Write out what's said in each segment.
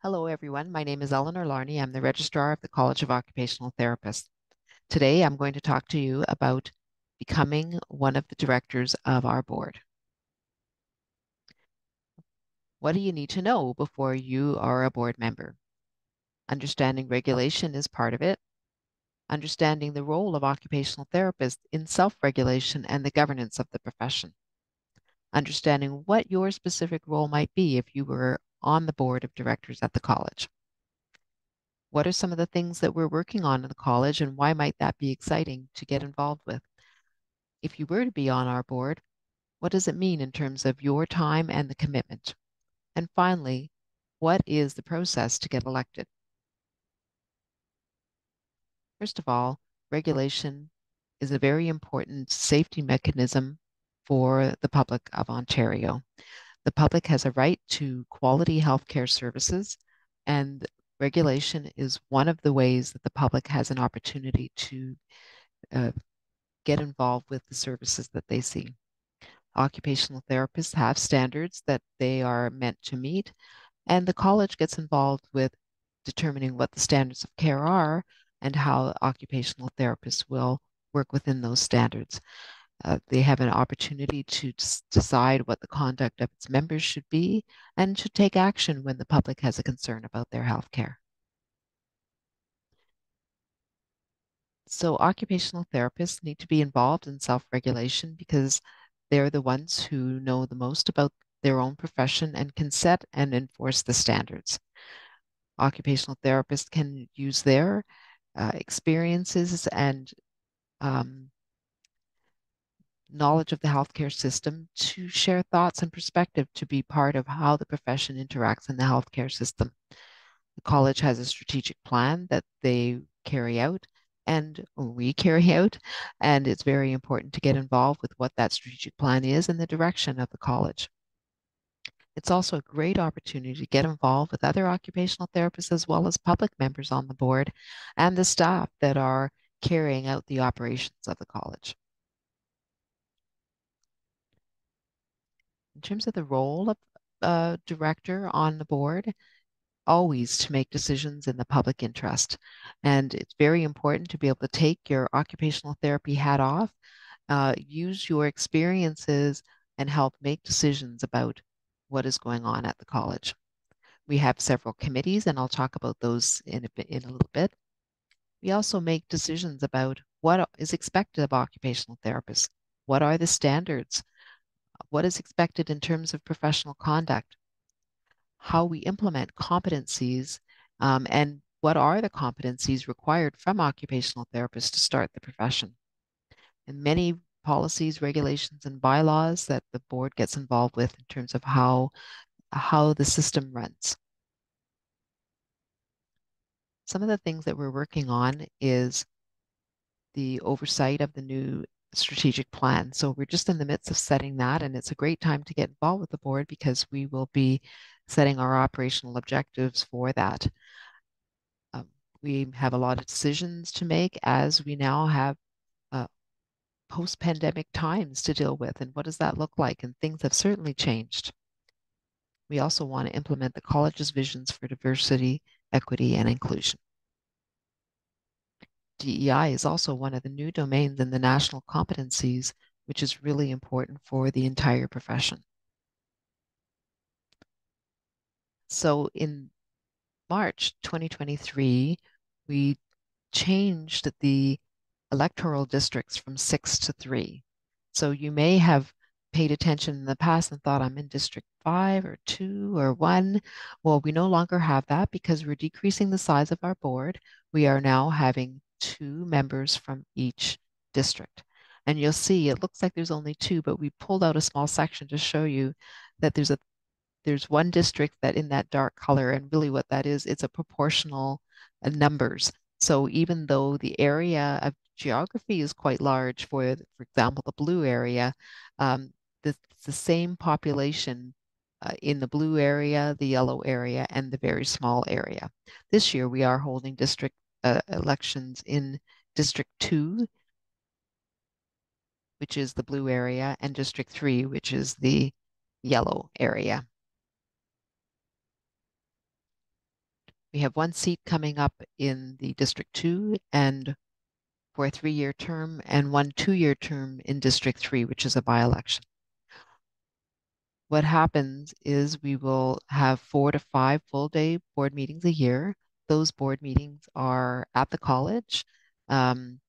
Hello, everyone. My name is Elinor Larney. I'm the Registrar of the College of Occupational Therapists. Today, I'm going to talk to you about becoming one of the directors of our board. What do you need to know before you are a board member? Understanding regulation is part of it. Understanding the role of occupational therapists in self-regulation and the governance of the profession. Understanding what your specific role might be if you were on the board of directors at the college. What are some of the things that we're working on in the college, and why might that be exciting to get involved with? If you were to be on our board, what does it mean in terms of your time and the commitment? And finally, what is the process to get elected? First of all, regulation is a very important safety mechanism for the public of Ontario. The public has a right to quality healthcare services, and regulation is one of the ways that the public has an opportunity to uh, get involved with the services that they see. Occupational therapists have standards that they are meant to meet, and the college gets involved with determining what the standards of care are and how occupational therapists will work within those standards. They have an opportunity to decide what the conduct of its members should be and to take action when the public has a concern about their health care. So occupational therapists need to be involved in self-regulation because they're the ones who know the most about their own profession and can set and enforce the standards. Occupational therapists can use their experiences and um, knowledge of the healthcare system to share thoughts and perspective to be part of how the profession interacts in the healthcare system. The college has a strategic plan that they carry out and we carry out, and it's very important to get involved with what that strategic plan is and the direction of the college. It's also a great opportunity to get involved with other occupational therapists as well as public members on the board and the staff that are carrying out the operations of the college. In terms of the role of a director on the board, always to make decisions in the public interest. And it's very important to be able to take your occupational therapy hat off, use your experiences, and help make decisions about what is going on at the college. We have several committees, and I'll talk about those in a little bit. We also make decisions about what is expected of occupational therapists. What are the standards? What is expected in terms of professional conduct? How we implement competencies, and what are the competencies required from occupational therapists to start the profession. And many policies, regulations, and bylaws that the board gets involved with in terms of how the system runs. Some of the things that we're working on is the oversight of the new strategic plan. So we're just in the midst of setting that, and it's a great time to get involved with the board because we will be setting our operational objectives for that. We have a lot of decisions to make as we now have post-pandemic times to deal with, and what does that look like? And things have certainly changed. We also want to implement the college's visions for diversity, equity, and inclusion. DEI is also one of the new domains in the national competencies, which is really important for the entire profession. So in March 2023, we changed the electoral districts from 6 to 3. So you may have paid attention in the past and thought I'm in District 5 or 2 or 1. Well, we no longer have that because we're decreasing the size of our board. We are now having 2 members from each district. And you'll see it looks like there's only 2, but we pulled out a small section to show you that there's one district that in that dark color, and really what that is, it's a proportional numbers. So even though the area of geography is quite large for example, the blue area, it's the same population in the blue area, the yellow area, and the very small area. This year we are holding district elections in District 2, which is the blue area, and District 3, which is the yellow area. We have one seat coming up in the District 2 and for a 3-year term, and one 2-year term in District 3, which is a by-election. What happens is we will have 4 to 5 full-day board meetings a year. Those board meetings are at the college, and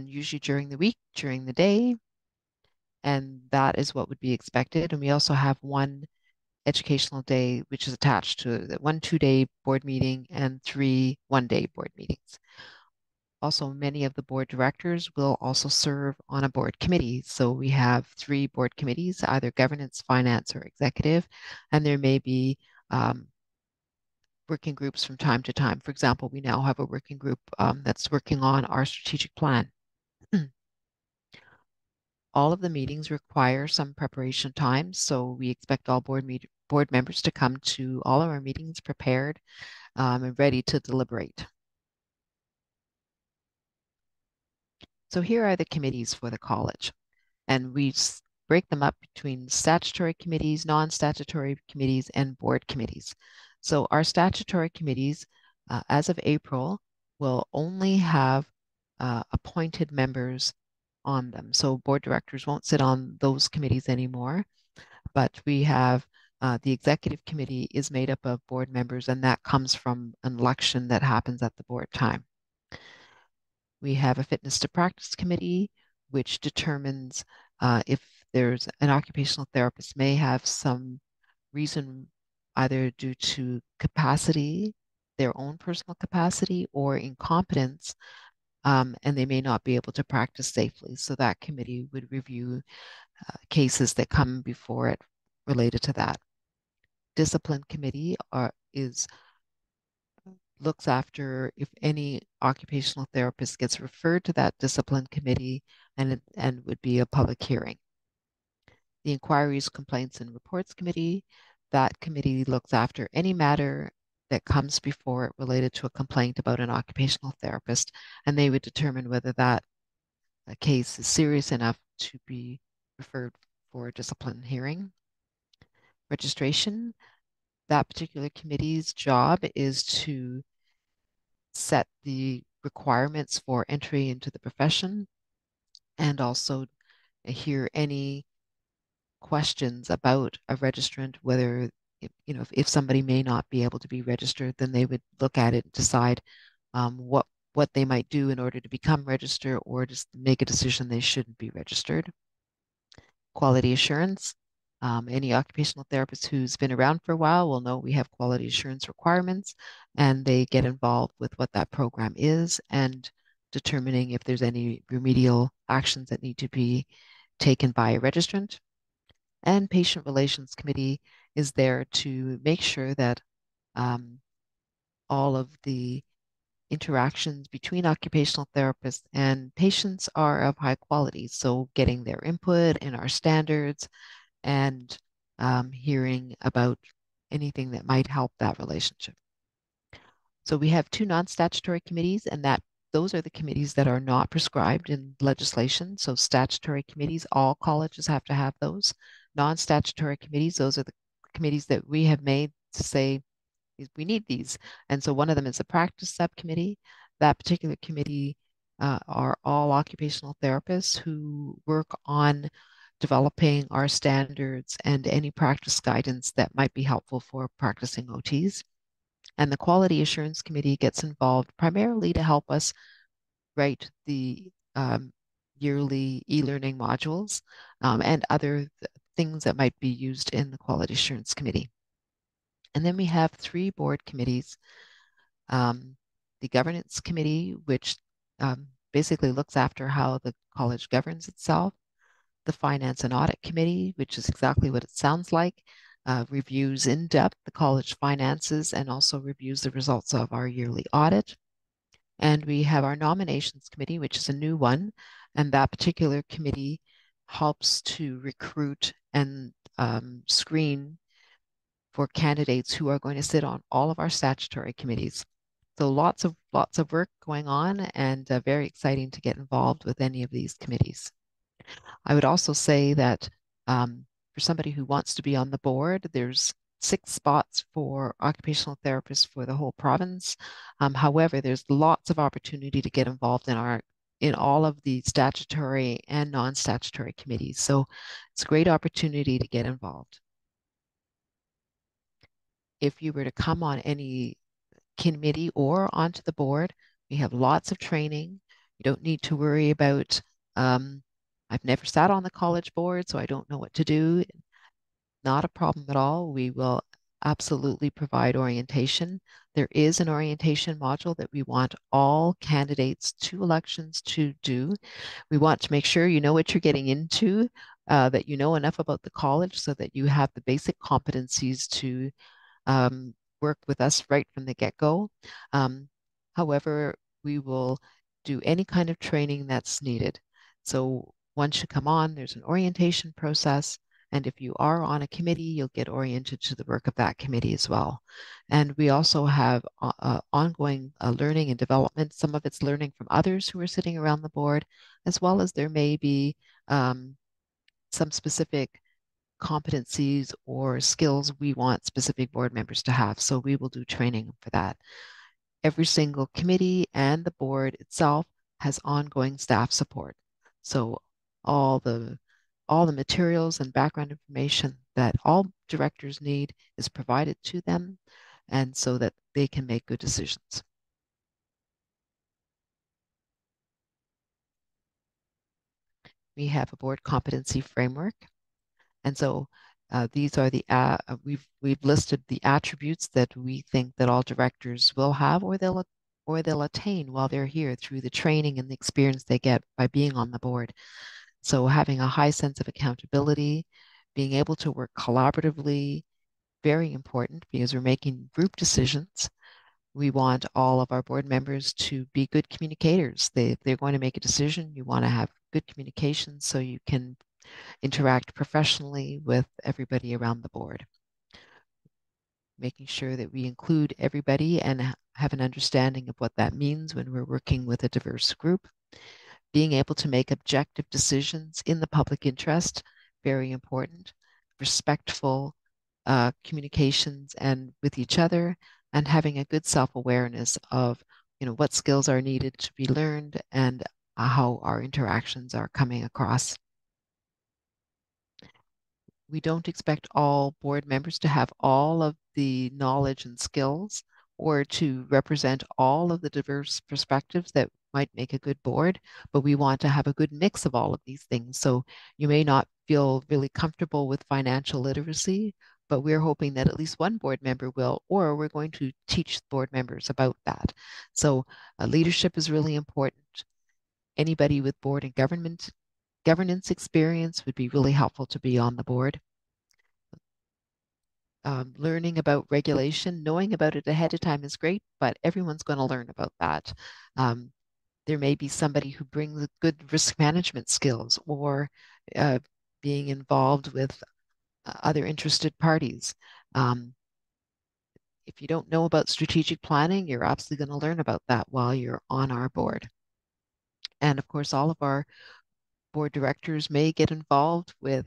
usually during the week, during the day, and that is what would be expected. And we also have one educational day, which is attached to the one 2-day board meeting and 3 one-day board meetings. Also, many of the board directors will also serve on a board committee. So we have 3 board committees, either governance, finance, or executive, and there may be working groups from time to time. For example, we now have a working group that's working on our strategic plan. All of the meetings require some preparation time, so we expect all board members to come to all of our meetings prepared and ready to deliberate. So here are the committees for the college, and we break them up between statutory committees, non-statutory committees, and board committees. So our statutory committees, as of April, will only have appointed members on them. So board directors won't sit on those committees anymore, but we have the executive committee is made up of board members, and that comes from an election that happens at the board time. We have a fitness to practice committee, which determines if there's an occupational therapist may have some reason, either due to capacity, their own personal capacity, or incompetence, and they may not be able to practice safely. So that committee would review cases that come before it related to that. Discipline committee looks after if any occupational therapist gets referred to that discipline committee, and would be a public hearing. The Inquiries, Complaints, and Reports Committee, that committee looks after any matter that comes before it related to a complaint about an occupational therapist, and they would determine whether that case is serious enough to be referred for a discipline hearing. Registration, that particular committee's job is to set the requirements for entry into the profession and also hear any questions about a registrant, whether if somebody may not be able to be registered, then they would look at it and decide what they might do in order to become registered, or just make a decision they shouldn't be registered. Quality assurance. Any occupational therapist who's been around for a while will know we have quality assurance requirements, and they get involved with what that program is and determining if there's any remedial actions that need to be taken by a registrant. And Patient Relations Committee is there to make sure that all of the interactions between occupational therapists and patients are of high quality. So getting their input and our standards, and hearing about anything that might help that relationship. So we have 2 non-statutory committees, and those are the committees that are not prescribed in legislation. So statutory committees, all colleges have to have those. Non-statutory committees, those are the committees that we have made to say we need these. And so one of them is a practice subcommittee. That particular committee are all occupational therapists who work on developing our standards and any practice guidance that might be helpful for practicing OTs. And the Quality Assurance Committee gets involved primarily to help us write the yearly e-learning modules and other things that might be used in the Quality Assurance Committee. And then we have 3 board committees. The Governance Committee, which basically looks after how the college governs itself. The Finance and Audit Committee, which is exactly what it sounds like, reviews in depth the college finances and also reviews the results of our yearly audit. And we have our Nominations Committee, which is a new one, and that particular committee helps to recruit and screen for candidates who are going to sit on all of our statutory committees. So lots of work going on, and very exciting to get involved with any of these committees. I would also say that for somebody who wants to be on the board, there's 6 spots for occupational therapists for the whole province. However, there's lots of opportunity to get involved in all of the statutory and non-statutory committees. So it's a great opportunity to get involved. If you were to come on any committee or onto the board, we have lots of training. You don't need to worry about, I've never sat on the college board, so I don't know what to do. Not a problem at all. We will absolutely provide orientation. There is an orientation module that we want all candidates to elections to do. We want to make sure you know what you're getting into, that you know enough about the college so that you have the basic competencies to work with us right from the get-go. Um, However, we will do any kind of training that's needed. So once you come on, there's an orientation process. And if you are on a committee, you'll get oriented to the work of that committee as well. And we also have ongoing learning and development. Some of it's learning from others who are sitting around the board, as well as there may be some specific competencies or skills we want specific board members to have. So we will do training for that. Every single committee and the board itself has ongoing staff support. So all the all the materials and background information that all directors need is provided to them, and so that they can make good decisions. We have a board competency framework. And so these are we've listed the attributes that we think that all directors will have or they'll attain while they're here through the training and the experience they get by being on the board. So having a high sense of accountability, being able to work collaboratively, very important because we're making group decisions. We want all of our board members to be good communicators. If they're going to make a decision, you want to have good communication so you can interact professionally with everybody around the board, making sure that we include everybody and have an understanding of what that means when we're working with a diverse group. Being able to make objective decisions in the public interest, very important. Respectful communications and with each other, and having a good self-awareness of, what skills are needed to be learned and how our interactions are coming across. We don't expect all board members to have all of the knowledge and skills or to represent all of the diverse perspectives that might make a good board, but we want to have a good mix of all of these things. So you may not feel really comfortable with financial literacy, but we're hoping that at least one board member will, or we're going to teach board members about that. So leadership is really important. Anybody with board and governance experience would be really helpful to be on the board. Learning about regulation, knowing about it ahead of time is great, but everyone's going to learn about that. There may be somebody who brings good risk management skills or being involved with other interested parties. If you don't know about strategic planning, you're absolutely going to learn about that while you're on our board. And of course, all of our board directors may get involved with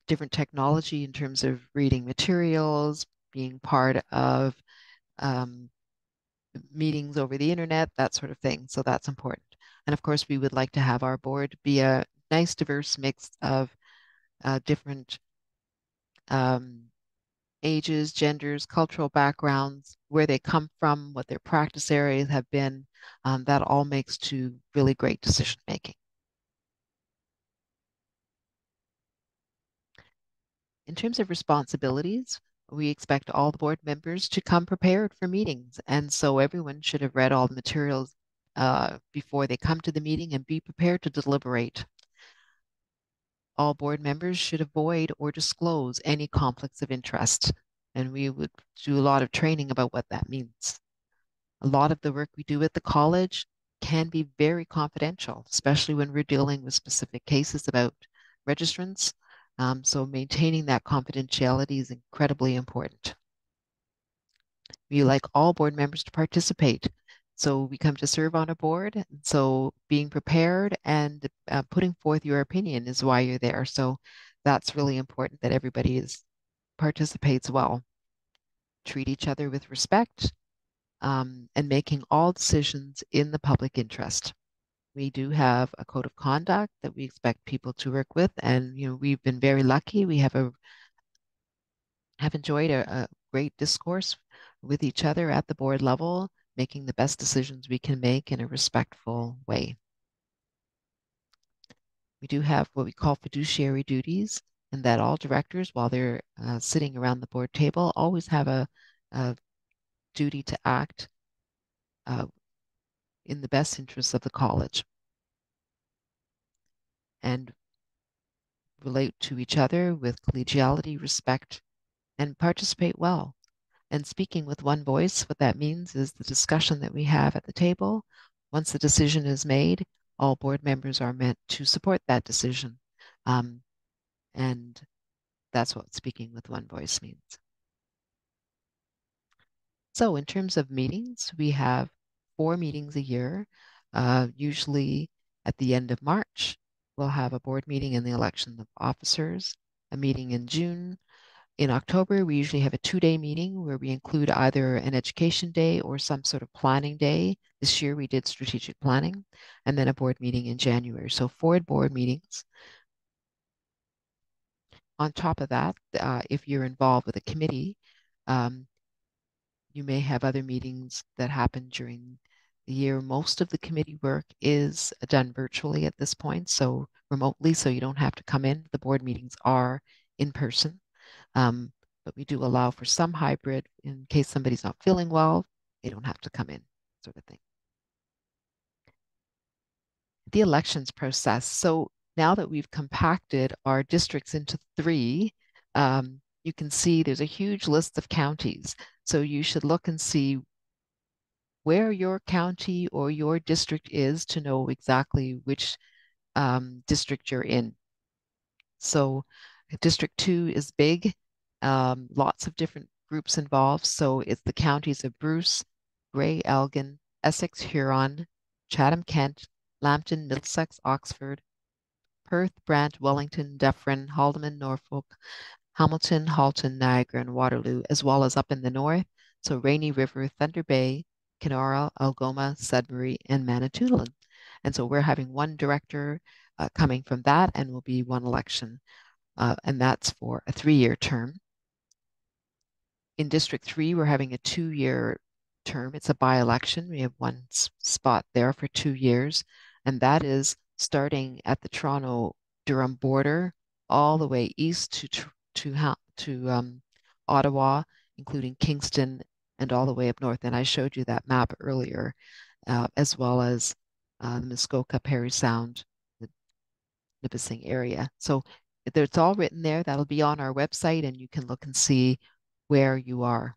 different technology in terms of reading materials, being part of meetings over the internet, that sort of thing. So that's important. And of course, we would like to have our board be a nice, diverse mix of different ages, genders, cultural backgrounds, where they come from, what their practice areas have been. That all makes to really great decision making. In terms of responsibilities, we expect all the board members to come prepared for meetings. And so everyone should have read all the materials before they come to the meeting and be prepared to deliberate. All board members should avoid or disclose any conflicts of interest. And we would do a lot of training about what that means. A lot of the work we do at the college can be very confidential, especially when we're dealing with specific cases about registrants. So maintaining that confidentiality is incredibly important. We like all board members to participate. So we come to serve on a board. So being prepared and putting forth your opinion is why you're there. So that's really important that everybody is participates well, treat each other with respect, and making all decisions in the public interest. We do have a code of conduct that we expect people to work with, and we've been very lucky. We have enjoyed a great discourse with each other at the board level, making the best decisions we can make in a respectful way. We do have what we call fiduciary duties, and that all directors, while they're sitting around the board table, always have a duty to act uh, in the best interests of the college and relate to each other with collegiality, respect, and participate well. And speaking with one voice, what that means is the discussion that we have at the table. Once the decision is made, all board members are meant to support that decision. And that's what speaking with one voice means. So in terms of meetings, we have 4 meetings a year. Usually at the end of March, we'll have a board meeting in the election of officers, a meeting in June. In October, we usually have a 2-day meeting where we include either an education day or some sort of planning day. This year we did strategic planning, and then a board meeting in January. So 4 board meetings. On top of that, if you're involved with a committee, um, you may have other meetings that happen during the year. Most of the committee work is done virtually at this point, so remotely, so you don't have to come in. The board meetings are in person. But we do allow for some hybrid in case somebody's not feeling well, they don't have to come in, sort of thing. The elections process. So now that we've compacted our districts into 3, you can see there's a huge list of counties. So you should look and see where your county or your district is to know exactly which district you're in. So District 2 is big, lots of different groups involved. So it's the counties of Bruce, Grey, Elgin, Essex, Huron, Chatham, Kent, Lambton, Middlesex, Oxford, Perth, Brant, Wellington, Dufferin, Haldimand, Norfolk, Hamilton, Halton, Niagara, and Waterloo, as well as up in the north. So Rainy River, Thunder Bay, Kenora, Algoma, Sudbury, and Manitoulin. And so we're having one director coming from that, and will be one election. And that's for a 3-year term. In District 3, we're having a 2-year term. It's a by-election. We have one spot there for 2 years, and that is starting at the Toronto-Durham border all the way east to Ottawa, including Kingston, and all the way up north. And I showed you that map earlier, as well as the Muskoka, Parry Sound, the Nipissing area. So it's all written there. That'll be on our website, and you can look and see where you are.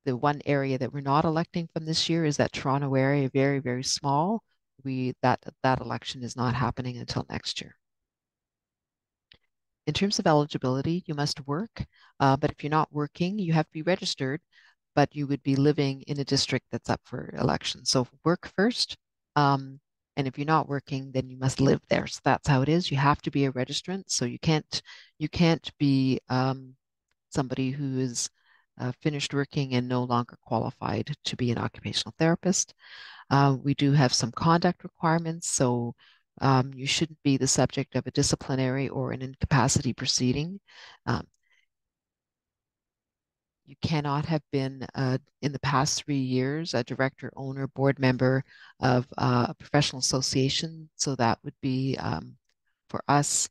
The one area that we're not electing from this year is that Toronto area, very, very small. That election is not happening until next year. In terms of eligibility, you must work, but if you're not working, you have to be registered, but you would be living in a district that's up for election. So work first, and if you're not working, then you must live there. So that's how it is. You have to be a registrant, so you can't be somebody who is finished working and no longer qualified to be an occupational therapist. We do have some conduct requirements, so you shouldn't be the subject of a disciplinary or an incapacity proceeding. Um, you cannot have been, in the past 3 years, a director, owner, board member of a professional association. So that would be, for us,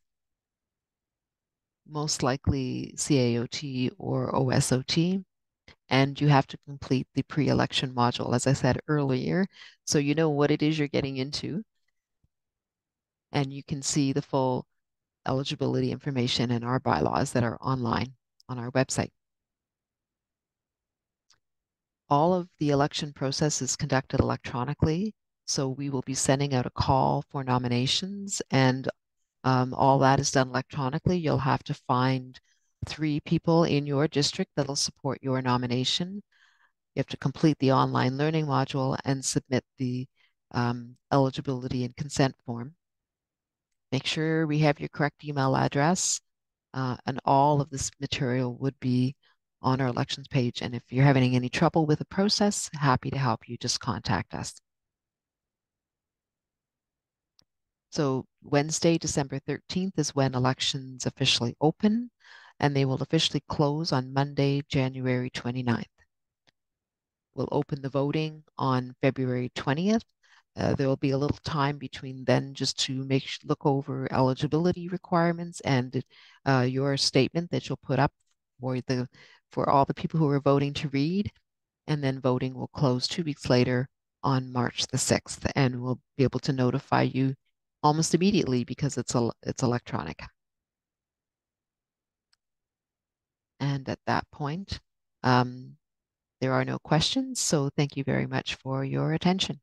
most likely CAOT or OSOT. And you have to complete the pre-election module, as I said earlier, so you know what it is you're getting into. And you can see the full eligibility information in our bylaws that are online on our website. All of the election process is conducted electronically, so we will be sending out a call for nominations, and all that is done electronically. You'll have to find 3 people in your district that'll support your nomination. You have to complete the online learning module and submit the eligibility and consent form. Make sure we have your correct email address. and all of this material would be on our elections page. And if you're having any trouble with the process, happy to help you. Just contact us. So Wednesday, December 13th is when elections officially open, and they will officially close on Monday, January 29th. We'll open the voting on February 20th. There will be a little time between then just to look over eligibility requirements and your statement that you'll put up for all the people who are voting to read. And then voting will close 2 weeks later on March the 6th, and we'll be able to notify you almost immediately because it's electronic. And at that point, there are no questions. So thank you very much for your attention.